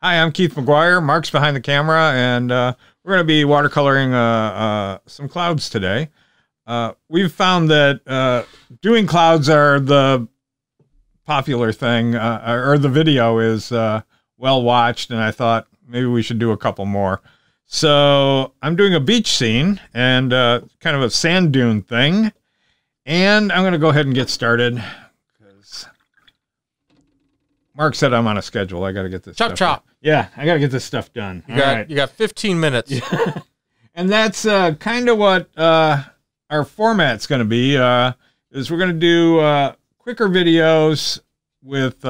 Hi, I'm Keith McGuire. Mark's behind the camera, and we're going to be watercoloring some clouds today. We've found that doing clouds are the popular thing, or the video is well watched, and I thought maybe we should do a couple more. So I'm doing a beach scene and kind of a sand dune thing, and I'm going to go ahead and get started. Mark said I'm on a schedule. I got to get this chop. Yeah, I got to get this stuff done. You got 15 minutes. Yeah. And that's kind of what our format's going to be. Is we're going to do quicker videos with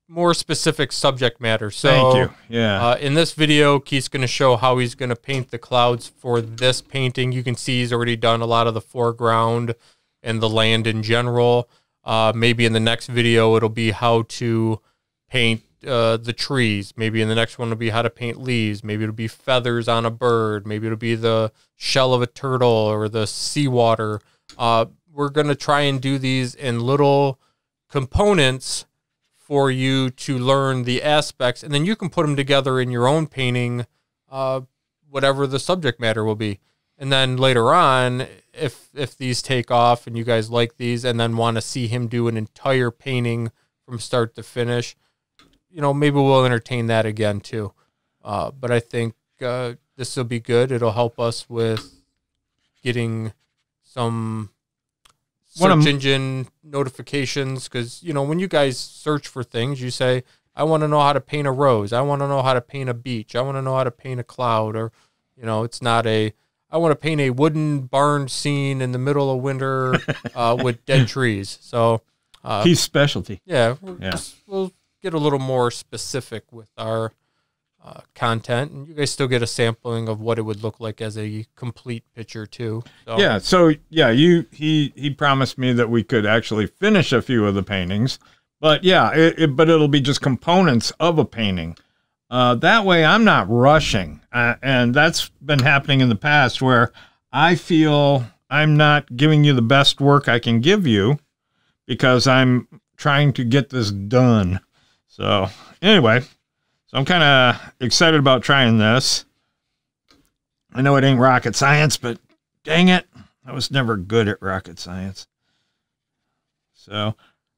more specific subject matter. So, thank you. Yeah. In this video, Keith's going to show how he's going to paint the clouds for this painting. You can see he's already done a lot of the foreground and the land in general. Maybe in the next video, it'll be how to paint the trees. Maybe in the next one, it'll be how to paint leaves. Maybe it'll be feathers on a bird. Maybe it'll be the shell of a turtle or the seawater. We're going to try and do these in little components for you to learn the aspects, and then you can put them together in your own painting, whatever the subject matter will be. And then later on, if these take off and you guys like these and then want to see him do an entire painting from start to finish, you know, maybe we'll entertain that again too. But I think this will be good. It'll help us with getting some search engine notifications, because, you know, when you guys search for things, you say, I want to know how to paint a rose. I want to know how to paint a beach. I want to know how to paint a cloud. Or, you know, it's not a, I want to paint a wooden barn scene in the middle of winter with dead trees. So Keith's specialty. Yeah, we'll get a little more specific with our content, and you guys still get a sampling of what it would look like as a complete picture too. So. Yeah. So yeah, he promised me that we could actually finish a few of the paintings, but yeah, but it'll be just components of a painting. That way I'm not rushing. And that's been happening in the past where I feel I'm not giving you the best work I can give you because I'm trying to get this done. So anyway, so I'm kind of excited about trying this. I know it ain't rocket science, but dang it, I was never good at rocket science. So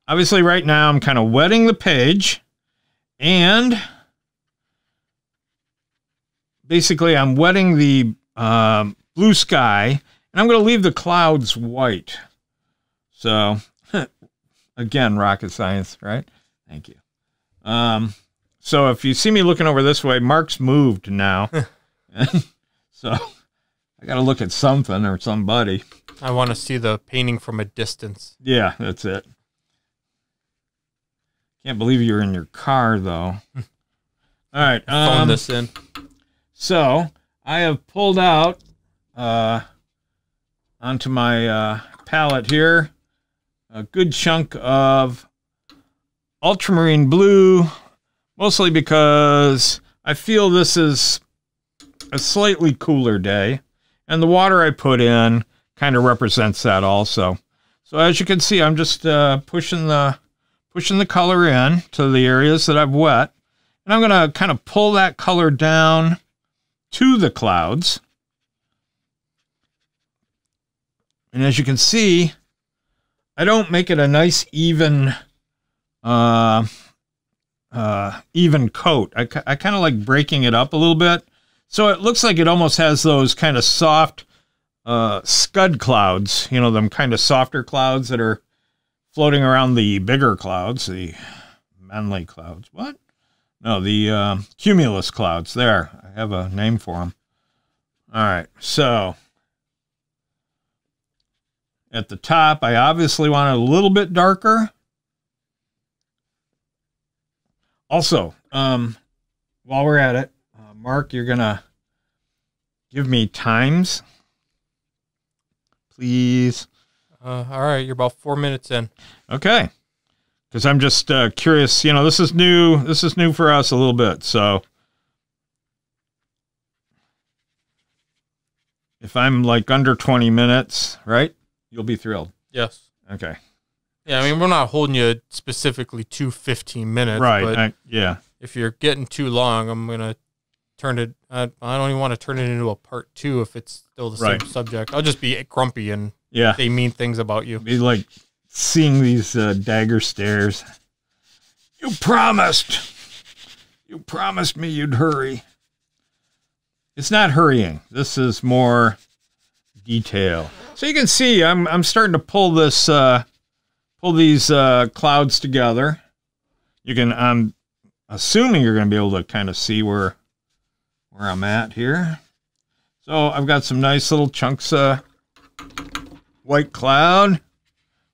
obviously right now I'm kind of wetting the page, and basically I'm wetting the blue sky, and I'm going to leave the clouds white. So again, rocket science, right? Thank you. So if you see me looking over this way, Mark's moved now. So I got to look at something or somebody. I want to see the painting from a distance. Yeah, that's it. Can't believe you're in your car, though. All right. Phone this in. So I have pulled out onto my palette here a good chunk of ultramarine blue, mostly because I feel this is a slightly cooler day, and the water I put in kind of represents that also. So as you can see, I'm just pushing the color in to the areas that I've wet, and I'm going to kind of pull that color down to the clouds. And as you can see, I don't make it a nice even coat. I kind of like breaking it up a little bit, so it looks like it almost has those kind of soft scud clouds, you know, them kind of softer clouds that are floating around the bigger clouds, the Manly clouds. What? No, the cumulus clouds. There, I have a name for them. All right, so at the top, I obviously want it a little bit darker. Also, while we're at it, Mark, you're going to give me times, please. All right, you're about 4 minutes in. Okay. Because I'm just curious, you know, this is new. This is new for us a little bit. So if I'm like under 20 minutes, right, you'll be thrilled. Yes. Okay. Yeah, I mean, we're not holding you specifically to 15 minutes. Right. But yeah. if you're getting too long, I'm going to turn it. I don't even want to turn it into a part 2 if it's still the same subject. I'll just be grumpy and say mean things about you. Be like seeing these dagger stares. You promised me you'd hurry. It's not hurrying. This is more detail. So you can see I'm starting to pull this these clouds together. I'm assuming you're going to be able to kind of see where I'm at here. So I've got some nice little chunks of white cloud.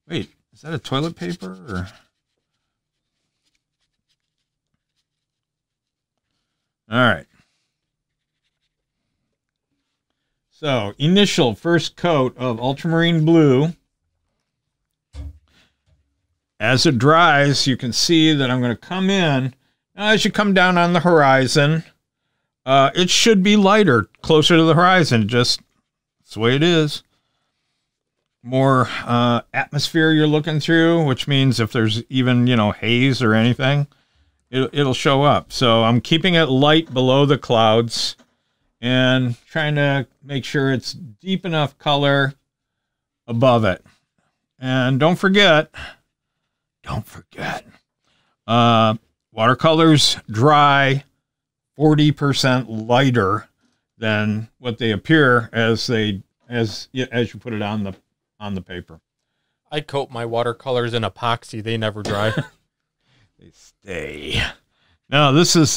Wait, is that a toilet paper or? All right. So, initial first coat of ultramarine blue. As it dries, you can see that I'm going to come in. Now, as you come down on the horizon, it should be lighter, closer to the horizon. Just, that's the way it is. More atmosphere you're looking through, which means if there's even, haze or anything, it'll show up. So I'm keeping it light below the clouds and trying to make sure it's deep enough color above it. And don't forget, watercolors dry 40% lighter than what they appear as you put it on the paper. I coat my watercolors in epoxy. They never dry. They stay. No, this is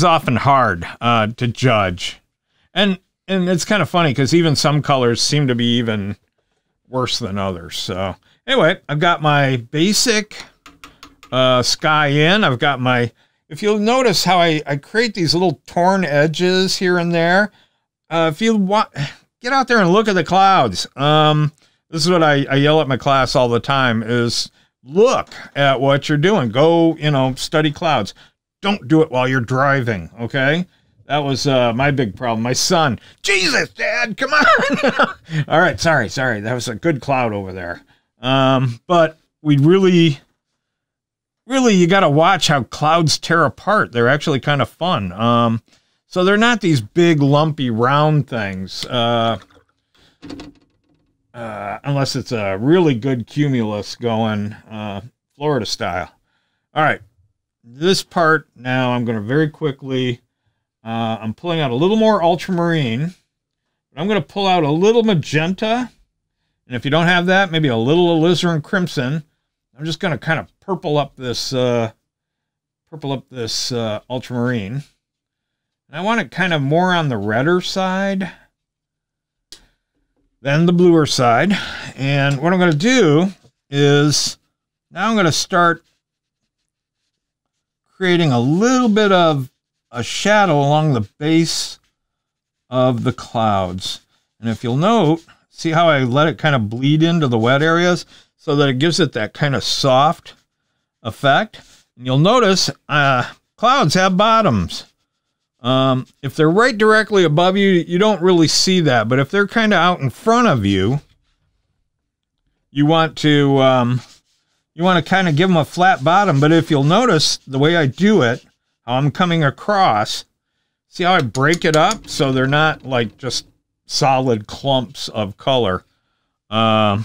often hard to judge. And it's kind of funny because even some colors seem to be even worse than others. So anyway, I've got my basic sky in. I've got my, if you'll notice how I create these little torn edges here and there. If you want, get out there and look at the clouds. This is what I yell at my class all the time is look at what you're doing. Go, study clouds. Don't do it while you're driving, okay? That was my big problem. My son, Jesus, Dad, come on. All right, sorry. That was a good cloud over there. But we really, you got to watch how clouds tear apart. They're actually kind of fun. So they're not these big, lumpy, round things, unless it's a really good cumulus going Florida style. All right, this part now I'm going to very quickly, I'm pulling out a little more ultramarine. But I'm going to pull out a little magenta. And if you don't have that, maybe a little alizarin crimson. I'm just going to kind of purple up this ultramarine. And I want it kind of more on the redder side than the bluer side. And what I'm going to do is now I'm going to start creating a little bit of a shadow along the base of the clouds. And if you'll note, see how I let it kind of bleed into the wet areas so that it gives it that kind of soft effect. And you'll notice clouds have bottoms. If they're right directly above you, you don't really see that. But if they're kind of out in front of you, you want to kind of give them a flat bottom. But if you'll notice the way I do it, how I'm coming across, see how I break it up so they're not like just solid clumps of color. But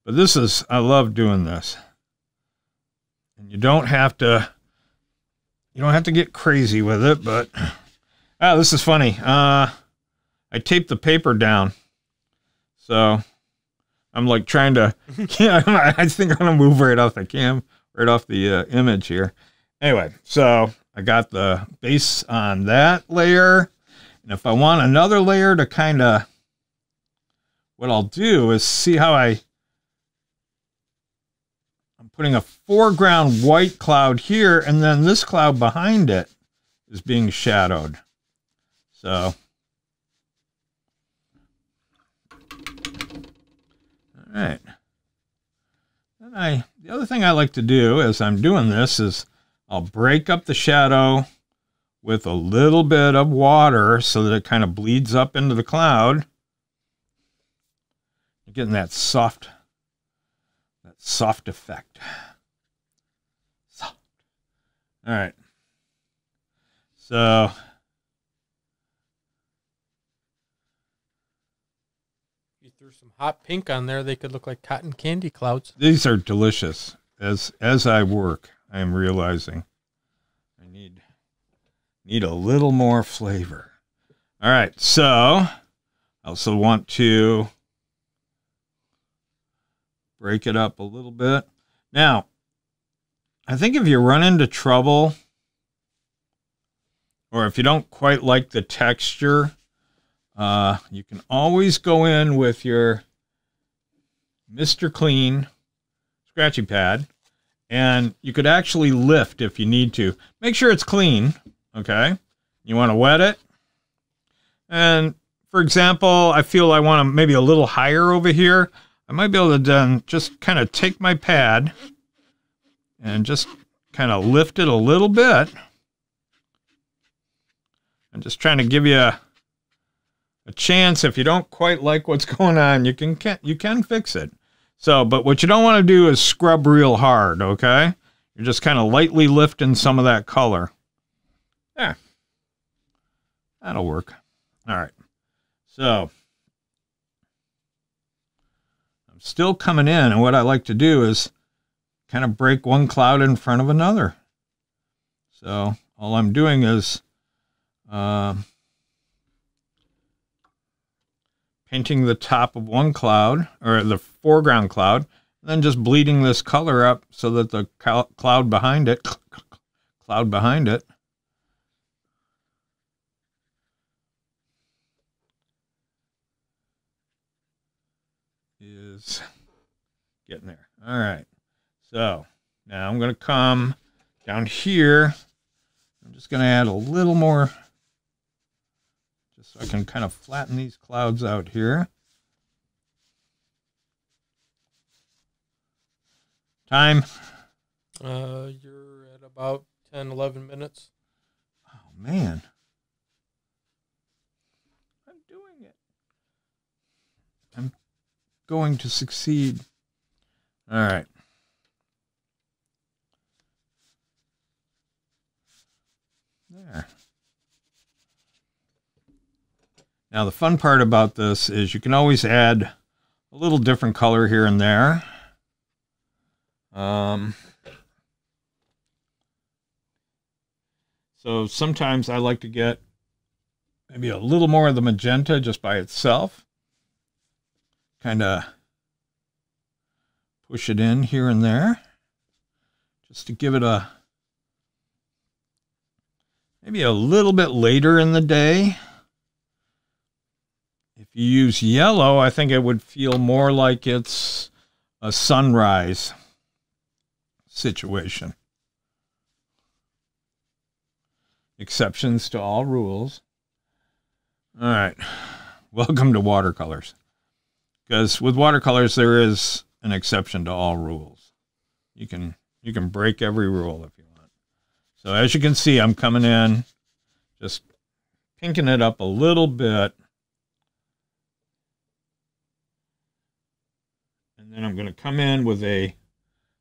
this is, I love doing this. And you don't have to get crazy with it, but this is funny. I taped the paper down. So I'm like trying to, I think I'm going to move right off the image here. Anyway, so I got the base on that layer. And if I want another layer to kind of, what I'll do is see how I'm putting a foreground white cloud here, and then this cloud behind it is being shadowed. So, all right. Then the other thing I like to do as I'm doing this is I'll break up the shadow with a little bit of water so that it kind of bleeds up into the cloud. You're getting that soft effect. Soft. All right. So you threw some hot pink on there, they could look like cotton candy clouds. these are delicious. As I work, I am realizing I need a little more flavor. All right, so I also want to break it up a little bit. Now, I think if you run into trouble or if you don't quite like the texture, you can always go in with your Mr. Clean scratchy pad, and you could actually lift if you need to. Make sure it's clean, okay? You want to wet it. And, for example, I feel I want to maybe a little higher over here. I might be able to then just kind of take my pad and just kind of lift it a little bit. I'm just trying to give you a chance. If you don't quite like what's going on, you can fix it. So, but what you don't want to do is scrub real hard, okay? You're just kind of lightly lifting some of that color. There. That'll work. All right. So, I'm still coming in, and what I like to do is kind of break one cloud in front of another. So, all I'm doing is painting the top of one cloud, or the foreground cloud, and then just bleeding this color up so that the cloud behind it is getting there. All right. So now I'm going to come down here. I'm just going to add a little more, just so I can kind of flatten these clouds out here. Time? You're at about 10, 11 minutes. Oh, man. I'm doing it. I'm going to succeed. All right. There. Now, the fun part about this is you can always add a little different color here and there. So sometimes I like to get maybe a little more of the magenta just by itself. Kind of push it in here and there just to give it maybe a little bit later in the day. If you use yellow, I think it would feel more like it's a sunrise situation. Exceptions to all rules. All right. Welcome to watercolors. Because with watercolors, there is an exception to all rules. You can break every rule if you want. So as you can see, I'm coming in, just pinking it up a little bit. And then I'm going to come in with a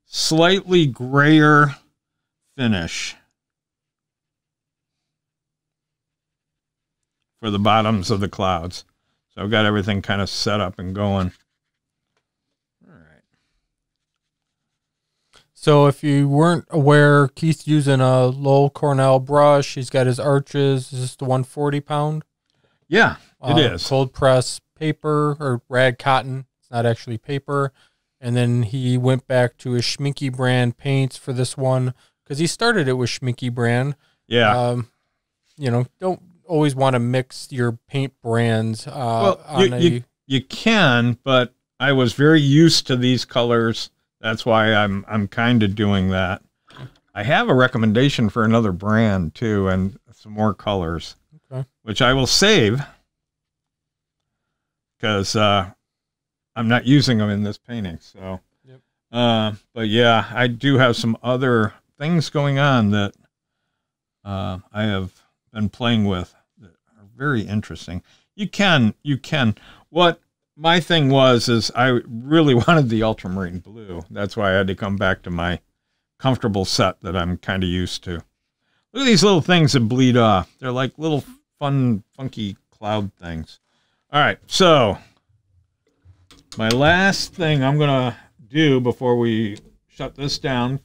slightly grayer finish for the bottoms of the clouds. So I've got everything kind of set up and going. All right. So if you weren't aware, Keith's using a Lowell Cornell brush. He's got his arches. Is this the 140 pound? Yeah, it is. Cold press paper or rag cotton. It's not actually paper. And then he went back to his Schminke brand paints for this one because he started it with Schminke brand. Yeah. You know, don't always want to mix your paint brands. Well, you can, but I was very used to these colors. That's why I'm kind of doing that. I have a recommendation for another brand too, and some more colors, okay, which I will save because I'm not using them in this painting. So, yep. But yeah, I do have some other things going on that I have been playing with that are very interesting. You can. What my thing is I really wanted the ultramarine blue. That's why I had to come back to my comfortable set that I'm kind of used to. Look at these little things that bleed off. They're like little fun, funky cloud things. All right, so my last thing I'm going to do before we shut this down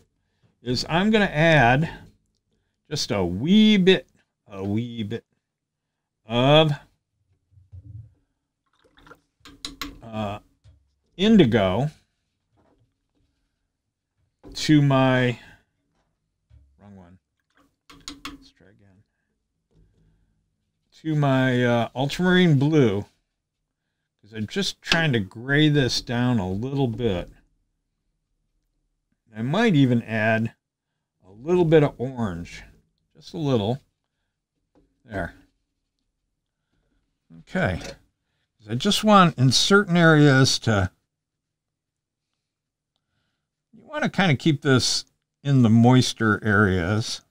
is I'm going to add just a wee bit of indigo to my, wrong one, let's try again, to my ultramarine blue, because I'm just trying to gray this down a little bit. I might even add a little bit of orange, just a little, there. Okay, I just want in certain areas to, you want to kind of keep this in the moister areas.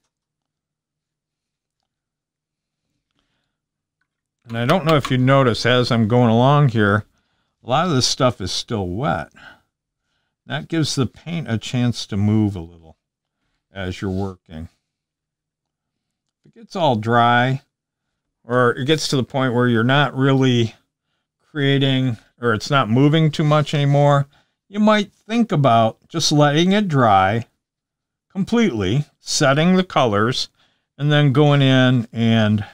And I don't know if you notice as I'm going along here, a lot of this stuff is still wet. That gives the paint a chance to move a little as you're working. If it gets all dry, or it gets to the point where you're not really creating, or it's not moving too much anymore, you might think about just letting it dry completely, setting the colors, and then going in and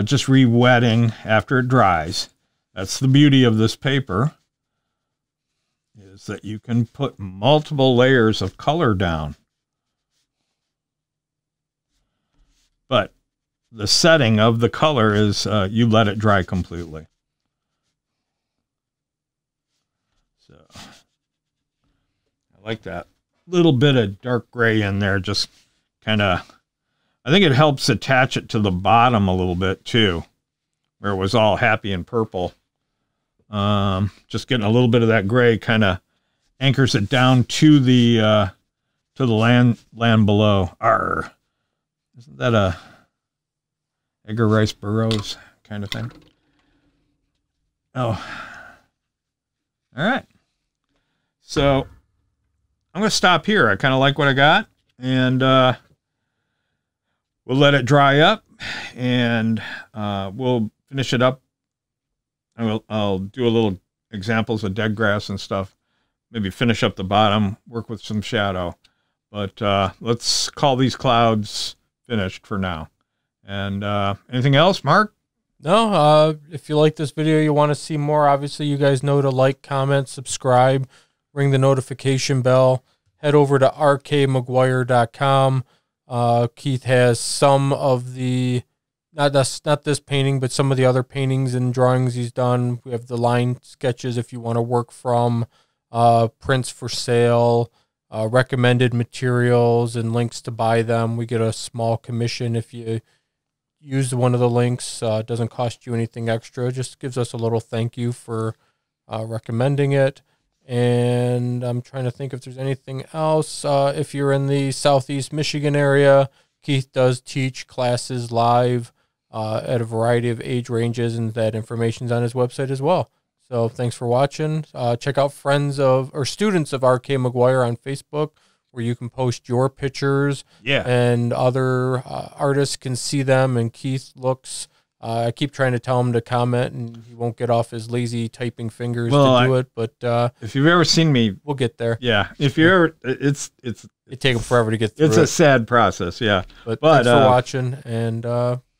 just re-wetting after it dries. That's the beauty of this paper, is that you can put multiple layers of color down. But the setting of the color is you let it dry completely. So I like that little bit of dark gray in there, just kind of, I think it helps attach it to the bottom a little bit too, where it was all happy and purple. Just getting a little bit of that gray kind of anchors it down to the land below. Arr. Isn't that a Edgar Rice Burroughs kind of thing? Oh. All right. So I'm going to stop here. I kind of like what I got, and we'll let it dry up, and we'll finish it up. I'll do a little examples of dead grass and stuff. Maybe finish up the bottom, work with some shadow. But let's call these clouds finished for now. And anything else, Mark? No, if you like this video, you want to see more, obviously you guys know to like, comment, subscribe, ring the notification bell. Head over to rkmcguire.com. Keith has some of the, not this painting, but some of the other paintings and drawings he's done. We have the line sketches if you want to work from, prints for sale, recommended materials and links to buy them. We get a small commission if you use one of the links. It doesn't cost you anything extra. It just gives us a little thank you for recommending it. And I'm trying to think if there's anything else. If you're in the Southeast Michigan area, Keith does teach classes live at a variety of age ranges, and that information's on his website as well. So thanks for watching. Check out students of RK McGuire on Facebook, where you can post your pictures, and other artists can see them. And Keith looks, I keep trying to tell him to comment, and he won't get off his lazy typing fingers to do it. But if you've ever seen me, we'll get there. Yeah, if you ever, it takes him forever to get through. It's a sad process, yeah. But thanks for watching, and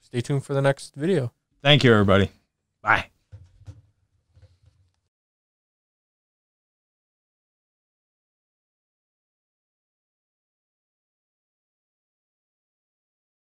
stay tuned for the next video. Thank you, everybody. Bye.